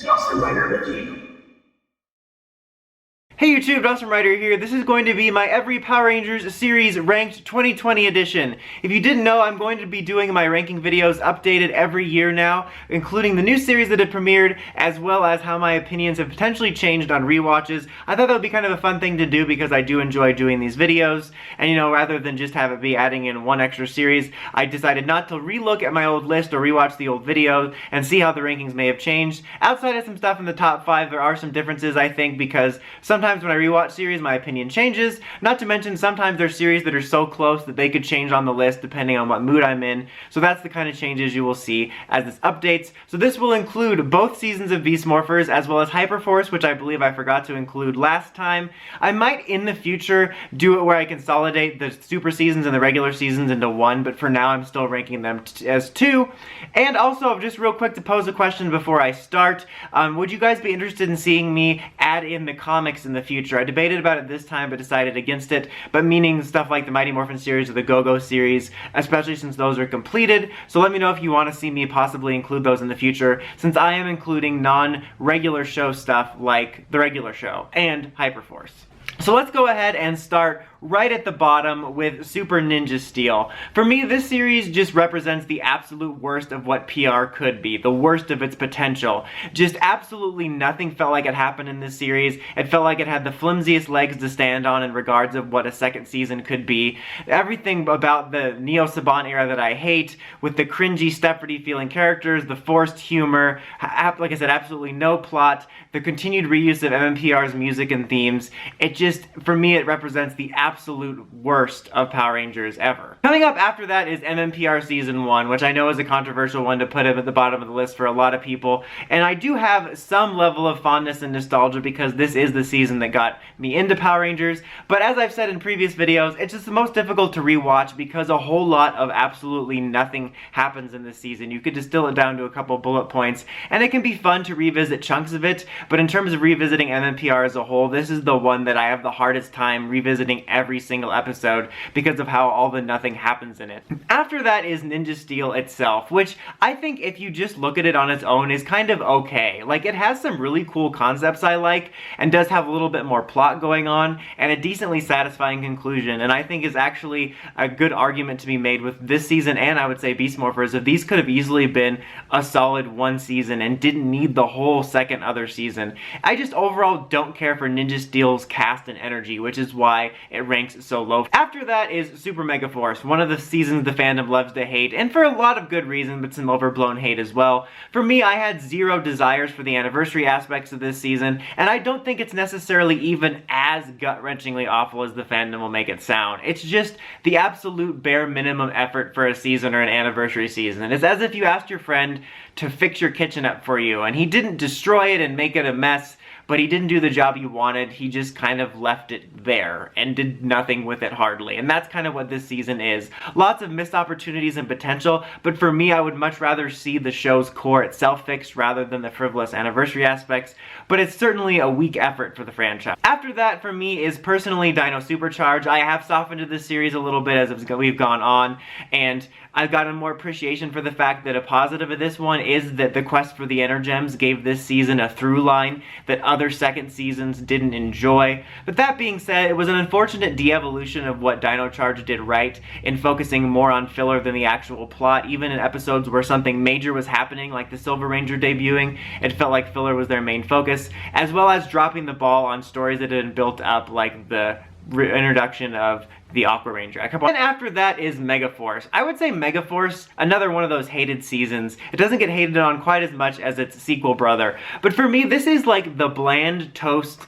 Dustin Rider Wiki. Hey YouTube, Dustin Rider here. This is going to be my Every Power Rangers series ranked 2020 edition. If you didn't know, I'm going to be doing my ranking videos updated every year now, including the new series that had premiered, as well as how my opinions have potentially changed on rewatches. I thought that would be kind of a fun thing to do because I do enjoy doing these videos, and you know, rather than just have it be adding in one extra series, I decided not to relook at my old list or rewatch the old videos and see how the rankings may have changed. Outside of some stuff in the top 5, there are some differences, I think, because sometimes when I rewatch series, my opinion changes. Not to mention, sometimes there's series that are so close that they could change on the list depending on what mood I'm in. So that's the kind of changes you will see as this updates. So this will include both seasons of Beast Moprhers as well as Hyperforce, which I believe I forgot to include last time. I might in the future do it where I consolidate the super seasons and the regular seasons into one, but for now I'm still ranking them as 2. And also, just real quick to pose a question before I start, would you guys be interested in seeing me add in the comics in the future? I debated about it this time but decided against it, but meaning stuff like the Mighty Morphin series or the Go-Go series, especially since those are completed. So let me know if you want to see me possibly include those in the future, since I am including non-regular show stuff like the regular show and Hyperforce. So let's go ahead and start right at the bottom with Super Ninja Steel. For me, this series just represents the absolute worst of what PR could be, the worst of its potential. Just absolutely nothing felt like it happened in this series. It felt like it had the flimsiest legs to stand on in regards of what a second season could be. Everything about the Neo Saban era that I hate, with the cringy, Stepfordy feeling characters, the forced humor, like I said, absolutely no plot, the continued reuse of MMPR's music and themes. It just, for me, it represents the absolute worst of Power Rangers ever. Coming up after that is MMPR Season 1, which I know is a controversial one to put at the bottom of the list for a lot of people, and I do have some level of fondness and nostalgia because this is the season that got me into Power Rangers, but as I've said in previous videos, it's just the most difficult to rewatch because a whole lot of absolutely nothing happens in this season. You could distill it down to a couple bullet points, and it can be fun to revisit chunks of it, but in terms of revisiting MMPR as a whole, this is the one that I have the hardest time revisiting every single episode because of how all the nothing happens in it. After that is Ninja Steel itself, which I think if you just look at it on its own is kind of okay. Like, it has some really cool concepts I like, and does have a little bit more plot going on, and a decently satisfying conclusion, and I think is actually a good argument to be made with this season, and I would say Beast Morphers, if these could have easily been a solid one season and didn't need the whole second other season. I just overall don't care for Ninja Steel's cast and energy, which is why it ranks so low. After that is Super Mega Force, one of the seasons the fandom loves to hate, and for a lot of good reason, but some overblown hate as well. For me, I had zero desires for the anniversary aspects of this season, and I don't think it's necessarily even as gut-wrenchingly awful as the fandom will make it sound. It's just the absolute bare minimum effort for a season or an anniversary season. It's as if you asked your friend to fix your kitchen up for you, and he didn't destroy it and make it a mess, but he didn't do the job you wanted. He just kind of left it there and did nothing with it hardly. And that's kind of what this season is. Lots of missed opportunities and potential, but for me, I would much rather see the show's core itself fixed rather than the frivolous anniversary aspects, but it's certainly a weak effort for the franchise. After that, for me, is personally Dino Charge. I have softened to this series a little bit as we've gone on, and I've gotten more appreciation for the fact that a positive of this one is that the quest for the Energems gave this season a through line that other second seasons didn't enjoy. But that being said, it was an unfortunate de-evolution of what Dino Charge did right in focusing more on filler than the actual plot. Even in episodes where something major was happening, like the Silver Ranger debuting, it felt like filler was their main focus, as well as dropping the ball on stories that had been built up, like the introduction of the Aqua Ranger. And after that is Megaforce. I would say Megaforce, another one of those hated seasons. It doesn't get hated on quite as much as its sequel brother, but for me, this is like the bland toast,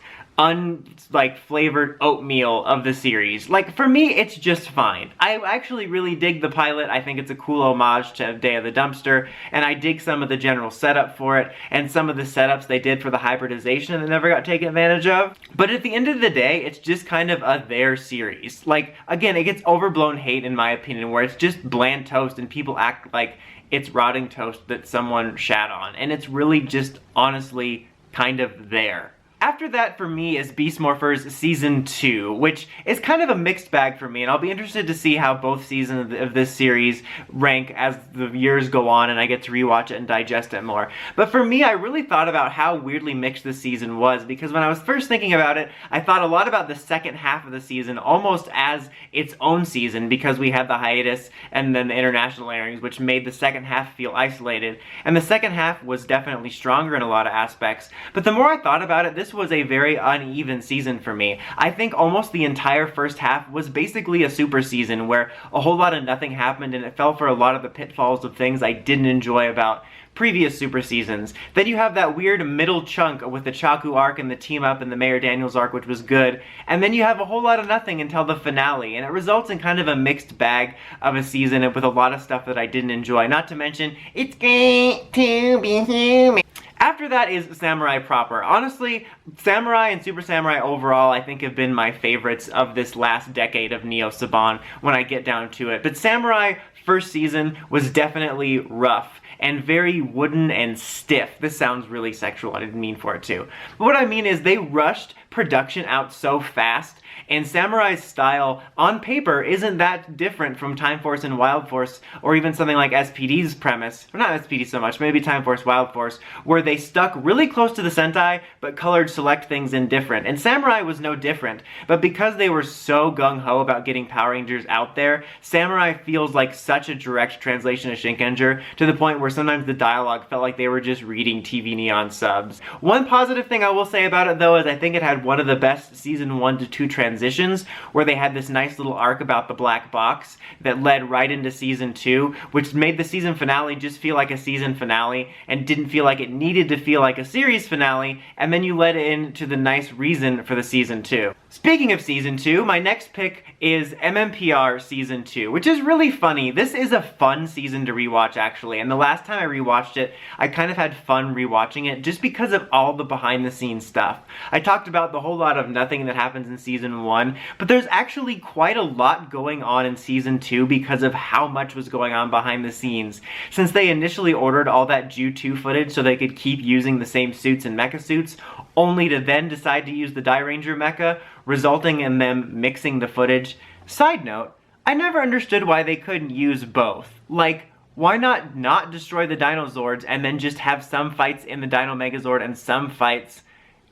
flavored oatmeal of the series. Like, for me, it's just fine. I actually really dig the pilot. I think it's a cool homage to Day of the Dumpster, and I dig some of the general setup for it, and some of the setups they did for the hybridization that never got taken advantage of. But at the end of the day, it's just kind of a their series. Like, again, it gets overblown hate in my opinion, where it's just bland toast and people act like it's rotting toast that someone shat on, and it's really just honestly kind of there. After that for me is Beast Morphers Season 2, which is kind of a mixed bag for me, and I'll be interested to see how both seasons of this series rank as the years go on and I get to rewatch it and digest it more. But for me, I really thought about how weirdly mixed this season was, because when I was first thinking about it, I thought a lot about the second half of the season almost as its own season, because we had the hiatus and then the international airings, which made the second half feel isolated. And the second half was definitely stronger in a lot of aspects. But the more I thought about it, this was a very uneven season for me. I think almost the entire first half was basically a super season where a whole lot of nothing happened, and it fell for a lot of the pitfalls of things I didn't enjoy about previous super seasons. Then you have that weird middle chunk with the Chaku arc and the team up and the Mayor Daniels arc, which was good, and then you have a whole lot of nothing until the finale, and it results in kind of a mixed bag of a season with a lot of stuff that I didn't enjoy, not to mention, it's great to be human. After that is Samurai proper. Honestly, Samurai and Super Samurai overall I think have been my favorites of this last decade of Neo Saban when I get down to it. But Samurai first season was definitely rough and very wooden and stiff. This sounds really sexual, I didn't mean for it to. But what I mean is they rushed production out so fast, and Samurai's style on paper isn't that different from Time Force and Wild Force, or even something like SPD's premise, or not SPD so much, maybe Time Force, Wild Force, where they stuck really close to the Sentai, but colored select things in different. And Samurai was no different, but because they were so gung-ho about getting Power Rangers out there, Samurai feels like such a direct translation of Shinkenger, to the point where sometimes the dialogue felt like they were just reading TV Neon subs. One positive thing I will say about it though is I think it had one of the best Season 1 to 2 transitions, where they had this nice little arc about the black box that led right into Season 2, which made the season finale just feel like a season finale, and didn't feel like it needed to feel like a series finale, and then you led into the nice reason for the Season 2. Speaking of Season 2, my next pick is MMPR Season 2, which is really funny. This is a fun season to rewatch actually, and the last time I rewatched it, I kind of had fun rewatching it just because of all the behind the scenes stuff. I talked about the whole lot of nothing that happens in Season 1, but there's actually quite a lot going on in Season 2 because of how much was going on behind the scenes. Since they initially ordered all that Ju 2 footage so they could keep using the same suits and mecha suits, only to then decide to use the Die Ranger mecha, resulting in them mixing the footage. Side note, I never understood why they couldn't use both. Like, why not destroy the Dino Zords and then just have some fights in the Dino Megazord and some fights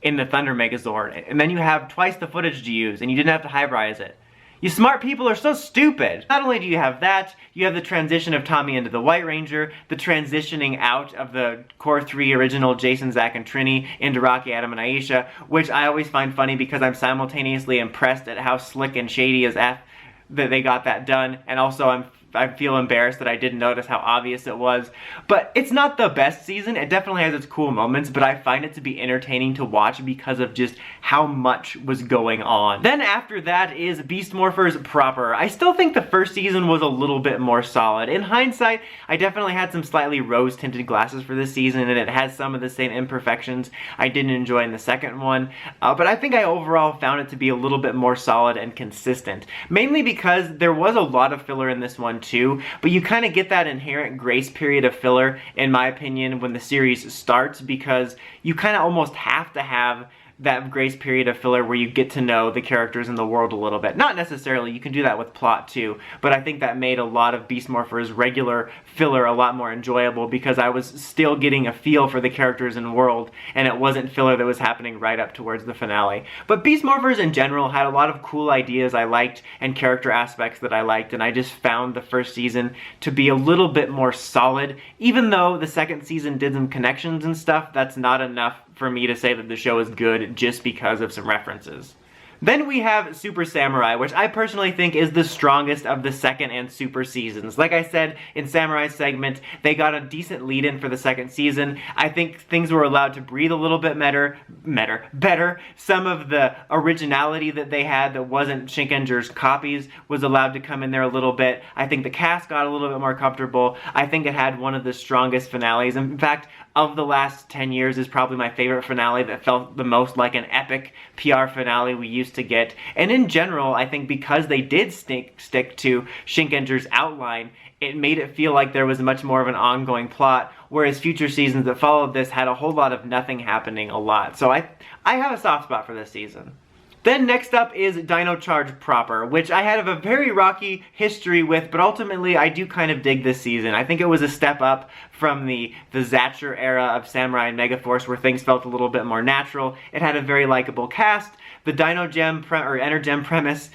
in the Thunder Megazord, and then you have twice the footage to use, and you didn't have to hybridize it. You smart people are so stupid! Not only do you have that, you have the transition of Tommy into the White Ranger, the transitioning out of the Core 3 original Jason, Zack, and Trini into Rocky, Adam, and Aisha, which I always find funny because I'm simultaneously impressed at how slick and shady as F that they got that done, and also I feel embarrassed that I didn't notice how obvious it was. But it's not the best season. It definitely has its cool moments, but I find it to be entertaining to watch because of just how much was going on. Then after that is Beast Morphers proper. I still think the first season was a little bit more solid. In hindsight, I definitely had some slightly rose-tinted glasses for this season, and it has some of the same imperfections I didn't enjoy in the second one. But I think I overall found it to be a little bit more solid and consistent. Mainly because there was a lot of filler in this one too, but you kind of get that inherent grace period of filler, in my opinion, when the series starts, because you kind of almost have to have that grace period of filler where you get to know the characters in the world a little bit. Not necessarily, you can do that with plot too, but I think that made a lot of Beast Morphers regular filler a lot more enjoyable because I was still getting a feel for the characters and world, and it wasn't filler that was happening right up towards the finale. But Beast Morphers in general had a lot of cool ideas I liked and character aspects that I liked, and I just found the first season to be a little bit more solid. Even though the second season did some connections and stuff, that's not enough for me to say that the show is good just because of some references. Then we have Super Samurai, which I personally think is the strongest of the second and Super seasons. Like I said in Samurai's segment, they got a decent lead-in for the second season. I think things were allowed to breathe a little bit better. Some of the originality that they had that wasn't Shinkenger's copies was allowed to come in there a little bit. I think the cast got a little bit more comfortable. I think it had one of the strongest finales. In fact, of the last 10 years is probably my favorite finale that felt the most like an epic PR finale we used to get. And in general, I think because they did stick to Shinkenger's outline, it made it feel like there was much more of an ongoing plot, whereas future seasons that followed this had a whole lot of nothing happening a lot. So I have a soft spot for this season. Then next up is Dino Charge proper, which I had a very rocky history with, but ultimately I do kind of dig this season. I think it was a step up from the Zatcher era of Samurai and Megaforce, where things felt a little bit more natural. It had a very likable cast. The Dino Gem Energem premise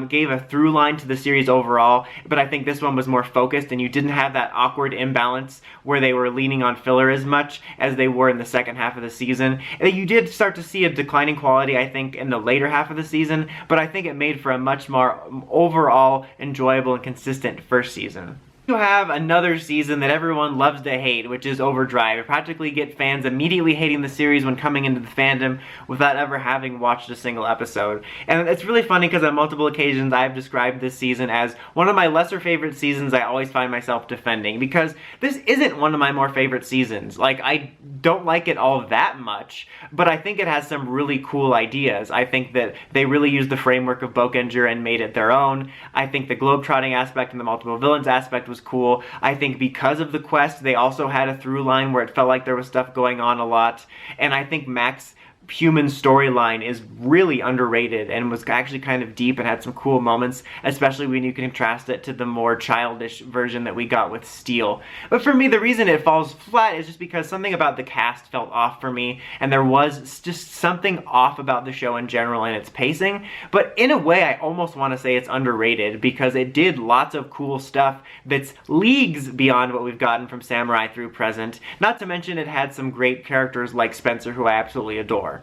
gave a through line to the series overall, but I think this one was more focused, and you didn't have that awkward imbalance where they were leaning on filler as much as they were in the second half of the season. And you did start to see a declining quality, I think, in the later half of the season, but I think it made for a much more overall enjoyable and consistent first season. You have another season that everyone loves to hate, which is Overdrive. You practically get fans immediately hating the series when coming into the fandom without ever having watched a single episode. And it's really funny because on multiple occasions I've described this season as one of my lesser favorite seasons I always find myself defending, because this isn't one of my more favorite seasons. Like, I don't like it all that much, but I think it has some really cool ideas. I think that they really used the framework of Bokenger and made it their own. I think the globetrotting aspect and the multiple villains aspect was cool. I think because of the quest, they also had a through line where it felt like there was stuff going on a lot. And I think Mac's human storyline is really underrated and was actually kind of deep and had some cool moments, especially when you contrast it to the more childish version that we got with Steel. But for me, the reason it falls flat is just because something about the cast felt off for me, and there was just something off about the show in general and its pacing. But in a way, I almost want to say it's underrated, because it did lots of cool stuff that's leagues beyond what we've gotten from Samurai through present. Not to mention it had some great characters like Spencer, who I absolutely adore.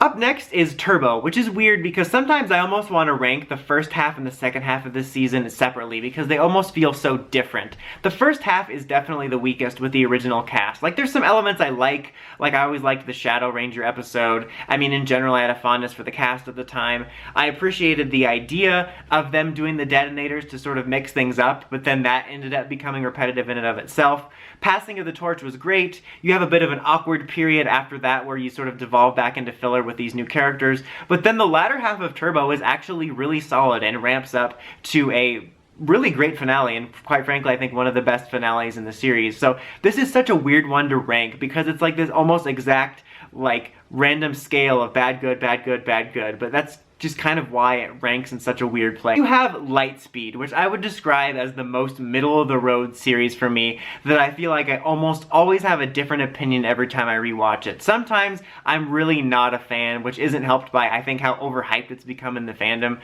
Up next is Turbo, which is weird because sometimes I almost want to rank the first half and the second half of this season separately because they almost feel so different. The first half is definitely the weakest with the original cast. Like, there's some elements I like I always liked the Shadow Ranger episode. I mean, in general, I had a fondness for the cast at the time. I appreciated the idea of them doing the detonators to sort of mix things up, but then that ended up becoming repetitive in and of itself. Passing of the Torch was great. You have a bit of an awkward period after that where you sort of devolve back into filler with these new characters, but then the latter half of Turbo is actually really solid and ramps up to a really great finale, and quite frankly I think one of the best finales in the series. So this is such a weird one to rank because it's like this almost exact, like, random scale of bad, good, bad, good, bad, good, but that's just kind of why it ranks in such a weird place. You have Lightspeed, which I would describe as the most middle-of-the-road series for me, that I feel like I almost always have a different opinion every time I rewatch it. Sometimes I'm really not a fan, which isn't helped by, I think, how overhyped it's become in the fandom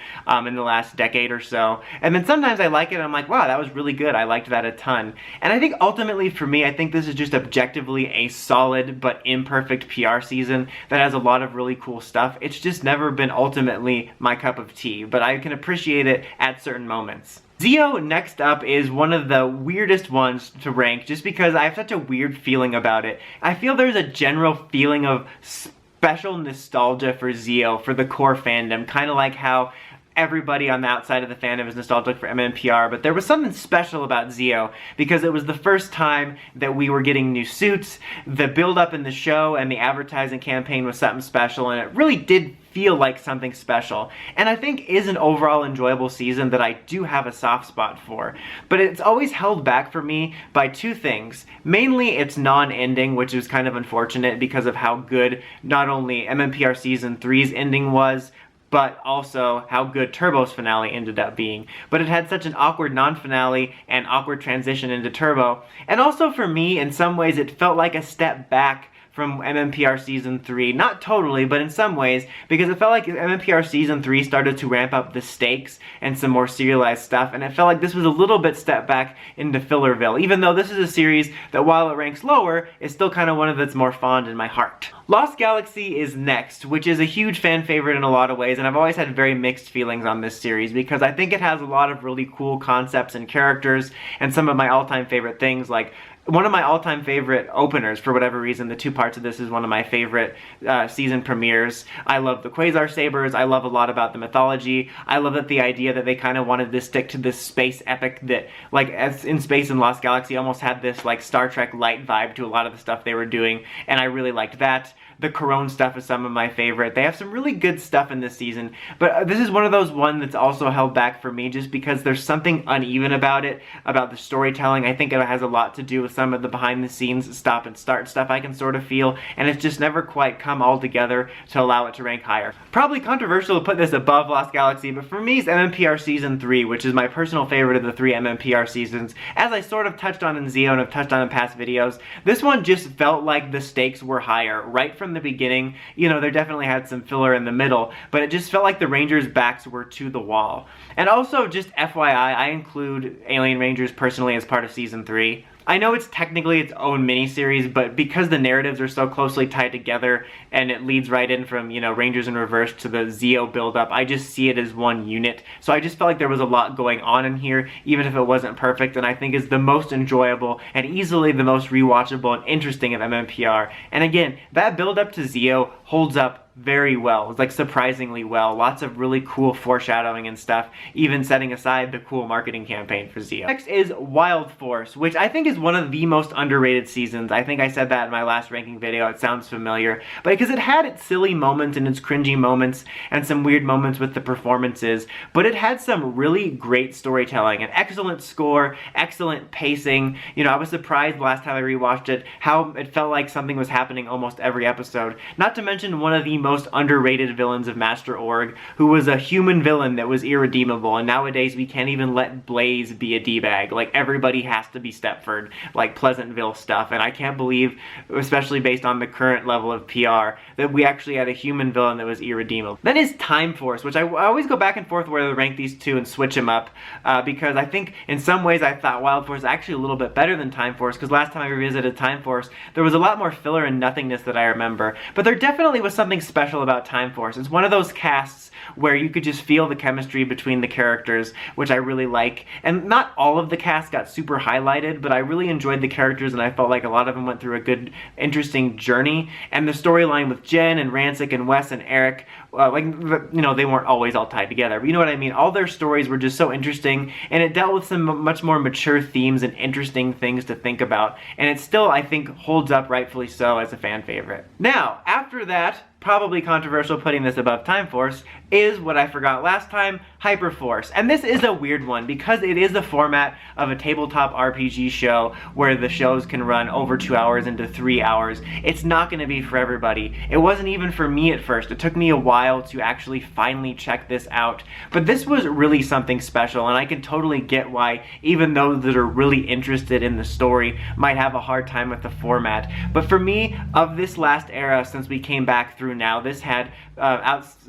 in the last decade or so. And then sometimes I like it and I'm like, wow, that was really good, I liked that a ton. And I think ultimately for me, I think this is just objectively a solid but imperfect PR season that has a lot of really cool stuff. It's just never been ultimately my cup of tea, but I can appreciate it at certain moments. Zeo next up is one of the weirdest ones to rank just because I have such a weird feeling about it. I feel there's a general feeling of special nostalgia for Zeo, for the core fandom, kind of like how everybody on the outside of the fandom is nostalgic for MMPR, but there was something special about Zeo because it was the first time that we were getting new suits. The build-up in the show and the advertising campaign was something special, and it really did feel like something special, and I think is an overall enjoyable season that I do have a soft spot for. But it's always held back for me by two things. Mainly its non-ending, which is kind of unfortunate because of how good not only MMPR Season 3's ending was, but also how good Turbo's finale ended up being. But it had such an awkward non-finale and awkward transition into Turbo. And also for me, in some ways, it felt like a step back from MMPR Season 3. Not totally, but in some ways, because it felt like MMPR Season 3 started to ramp up the stakes and some more serialized stuff, and it felt like this was a little bit step back into Fillerville, even though this is a series that, while it ranks lower, is still kind of one of its more fond in my heart. Lost Galaxy is next, which is a huge fan favorite in a lot of ways, and I've always had very mixed feelings on this series because I think it has a lot of really cool concepts and characters, and some of my all-time favorite things, like one of my all-time favorite openers, for whatever reason. The two parts of this is one of my favorite season premieres. I love the Quasar Sabers. I love a lot about the mythology. I love that the idea that they kind of wanted to stick to this space epic that, like, as in Space and Lost Galaxy, almost had this, like, Star Trek light vibe to a lot of the stuff they were doing, and I really liked that. the Corone stuff is some of my favorite. They have some really good stuff in this season, but this is one of those one that's also held back for me just because there's something uneven about it, about the storytelling. I think it has a lot to do with some of the behind the scenes stop and start stuff I can sort of feel, and it's just never quite come all together to allow it to rank higher. Probably controversial to put this above Lost Galaxy, but for me it's MMPR Season 3, which is my personal favorite of the 3 MMPR seasons. As I sort of touched on in Zeo and have touched on in past videos, this one just felt like the stakes were higher right from the beginning. You know, there definitely had some filler in the middle, but it just felt like the Rangers' backs were to the wall. And also, just FYI, I include Alien Rangers personally as part of Season 3. I know it's technically its own miniseries, but because the narratives are so closely tied together and it leads right in from, you know, Rangers in Reverse to the Zeo buildup, I just see it as one unit. So I just felt like there was a lot going on in here, even if it wasn't perfect, and I think is the most enjoyable and easily the most rewatchable and interesting of MMPR. And again, that buildup to Zeo holds up very well. It's like surprisingly well. Lots of really cool foreshadowing and stuff, even setting aside the cool marketing campaign for Zeo. Next is Wild Force, which I think is one of the most underrated seasons. I think I said that in my last ranking video. It sounds familiar, but because it had its silly moments and its cringy moments and some weird moments with the performances, but it had some really great storytelling, an excellent score, excellent pacing. You know, I was surprised last time I rewatched it how it felt like something was happening almost every episode. Not to mention one of the most underrated villains of Master Org, who was a human villain that was irredeemable, and nowadays we can't even let Blaze be a D-bag. Like, everybody has to be Stepford, like Pleasantville stuff, and I can't believe, especially based on the current level of PR, that we actually had a human villain that was irredeemable. Then is Time Force, which I always go back and forth whether to rank these two and switch them up, because I think in some ways I thought Wild Force is actually a little bit better than Time Force, because last time I revisited Time Force, there was a lot more filler and nothingness that I remember, but there definitely was something special about Time Force. It's one of those casts where you could just feel the chemistry between the characters, which I really like. And not all of the cast got super highlighted, but I really enjoyed the characters and I felt like a lot of them went through a good, interesting journey. And the storyline with Jen and Rancic and Wes and Eric, you know, they weren't always all tied together, but you know what I mean? All their stories were just so interesting, and it dealt with some much more mature themes and interesting things to think about. And it still, I think, holds up rightfully so as a fan favorite. Now, after that, probably controversial putting this above Time Force, is what I forgot last time, Hyperforce. And this is a weird one because it is the format of a tabletop RPG show where the shows can run over 2 hours into 3 hours. It's not going to be for everybody. It wasn't even for me at first. It took me a while to actually finally check this out. But this was really something special, and I can totally get why even those that are really interested in the story might have a hard time with the format. But for me, of this last era since we came back through now, this had,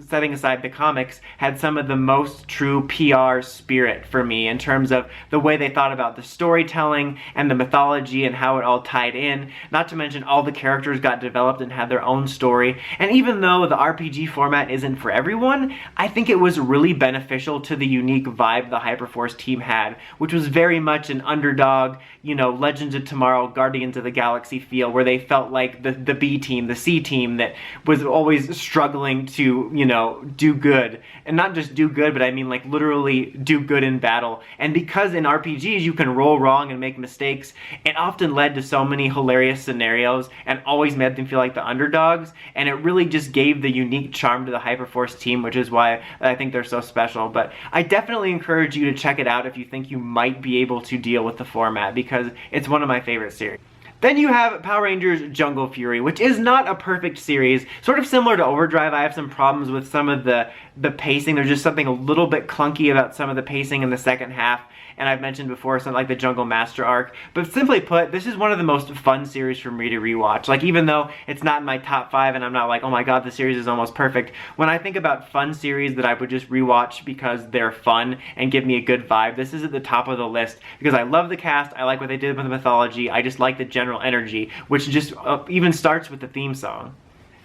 setting aside the comics, had some of the most true PR spirit for me in terms of the way they thought about the storytelling and the mythology and how it all tied in. Not to mention all the characters got developed and had their own story. And even though the RPG format isn't for everyone, I think it was really beneficial to the unique vibe the Hyperforce team had, which was very much an underdog, you know, Legends of Tomorrow, Guardians of the Galaxy feel, where they felt like the B team, the C team that was always struggling to, you know, do good. And not just do good, but I mean like literally do good in battle. And because in RPGs you can roll wrong and make mistakes, it often led to so many hilarious scenarios and always made them feel like the underdogs. And it really just gave the unique charm to the Hyperforce team, which is why I think they're so special. But I definitely encourage you to check it out if you think you might be able to deal with the format, because it's one of my favorite series. Then you have Power Rangers Jungle Fury, which is not a perfect series. Sort of similar to Overdrive, I have some problems with some of the pacing. There's just something a little bit clunky about some of the pacing in the second half. And I've mentioned before something like the Jungle Master arc. But simply put, this is one of the most fun series for me to rewatch. Like, even though it's not in my top 5 and I'm not like, oh my god, the series is almost perfect, when I think about fun series that I would just rewatch because they're fun and give me a good vibe, this is at the top of the list because I love the cast, I like what they did with the mythology, I just like the general energy, which just even starts with the theme song.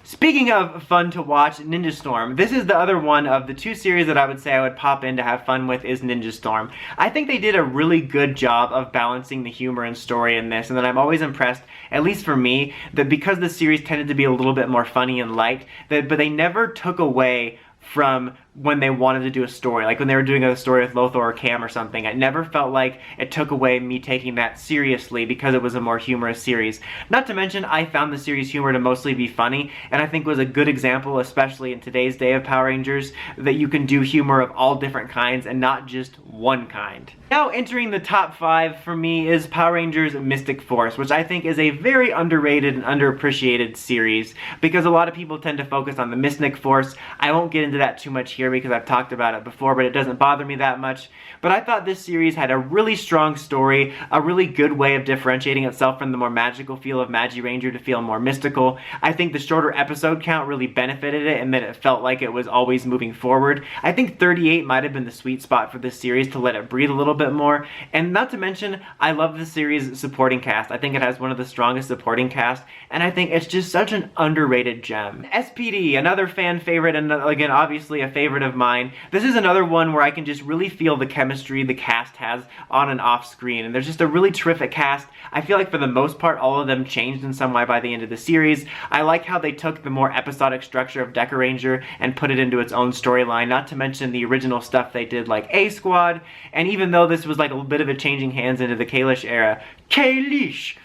Speaking of fun to watch, Ninja Storm. This is the other one of the two series that I would say I would pop in to have fun with is Ninja Storm. I think they did a really good job of balancing the humor and story in this, and that I'm always impressed, at least for me, that because the series tended to be a little bit more funny and light, but they never took away from when they wanted to do a story, like when they were doing a story with Lothar or Cam or something. It never felt like it took away me taking that seriously because it was a more humorous series. Not to mention, I found the series humor to mostly be funny, and I think was a good example, especially in today's day of Power Rangers, that you can do humor of all different kinds and not just one kind. Now entering the top 5 for me is Power Rangers Mystic Force, which I think is a very underrated and underappreciated series because a lot of people tend to focus on the Mystic Force. I won't get into that too much here because I've talked about it before, but it doesn't bother me that much. But I thought this series had a really strong story, a really good way of differentiating itself from the more magical feel of Magi Ranger to feel more mystical. I think the shorter episode count really benefited it in that it felt like it was always moving forward. I think 38 might have been the sweet spot for this series to let it breathe a little bit more. And not to mention, I love the series' supporting cast. I think it has one of the strongest supporting cast, and I think it's just such an underrated gem. SPD, another fan favorite, and again, obviously a favorite of mine. This is another one where I can just really feel the chemistry the cast has on and off screen, and there's just a really terrific cast. I feel like for the most part, all of them changed in some way by the end of the series. I like how they took the more episodic structure of Deca Ranger and put it into its own storyline, not to mention the original stuff they did like A-Squad, and even though this was like a bit of a changing hands into the Kalish era, Kalish!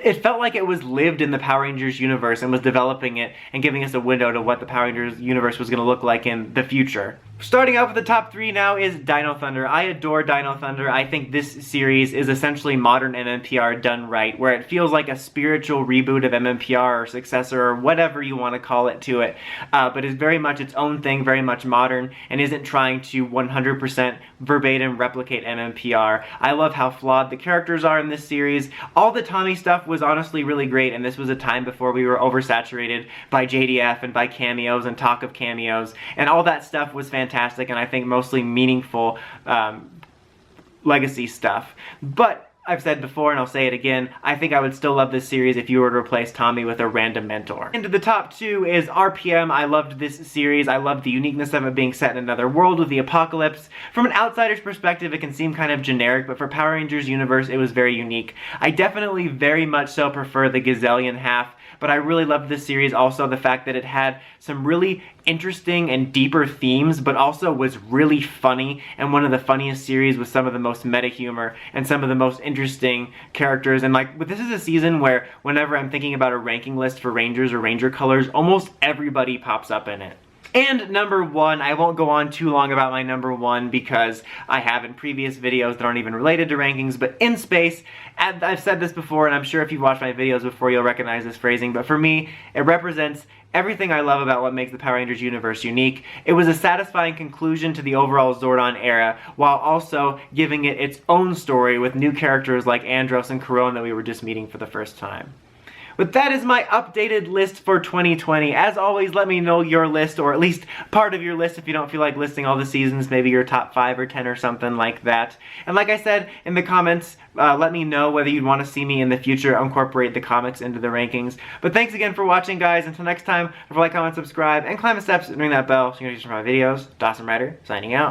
It felt like it was lived in the Power Rangers universe and was developing it and giving us a window to what the Power Rangers universe was going to look like in the future. Starting off with the top 3 now is Dino Thunder. I adore Dino Thunder. I think this series is essentially modern MMPR done right, where it feels like a spiritual reboot of MMPR or successor or whatever you want to call it to it, but is very much its own thing, very much modern, and isn't trying to 100% verbatim replicate MMPR. I love how flawed the characters are in this series. All the Tommy stuff was honestly really great, and this was a time before we were oversaturated by JDF and by cameos and talk of cameos, and all that stuff was fantastic, and I think mostly meaningful legacy stuff. But I've said before, and I'll say it again, I think I would still love this series if you were to replace Tommy with a random mentor. Into the top 2 is RPM. I loved this series. I loved the uniqueness of it being set in another world with the apocalypse. From an outsider's perspective, it can seem kind of generic, but for Power Rangers universe, it was very unique. I definitely very much so prefer the Gazillion half, but I really loved this series also the fact that it had some really interesting and deeper themes, but also was really funny, and one of the funniest series with some of the most meta humor and some of the most interesting characters. And like, this is a season where whenever I'm thinking about a ranking list for Rangers or Ranger colors, almost everybody pops up in it. And number 1, I won't go on too long about my number 1 because I have in previous videos that aren't even related to rankings, but In Space, I've said this before, and I'm sure if you've watched my videos before you'll recognize this phrasing, but for me, it represents everything I love about what makes the Power Rangers universe unique. It was a satisfying conclusion to the overall Zordon era, while also giving it its own story with new characters like Andros and Corone that we were just meeting for the first time. But that is my updated list for 2020. As always, let me know your list, or at least part of your list if you don't feel like listing all the seasons, maybe your top 5 or 10 or something like that. And like I said in the comments, let me know whether you'd want to see me in the future incorporate the comics into the rankings. But thanks again for watching, guys. Until next time, don't forget to like, comment, subscribe, and climb the steps and ring that bell so you can get my videos. Dawson Ryder, signing out.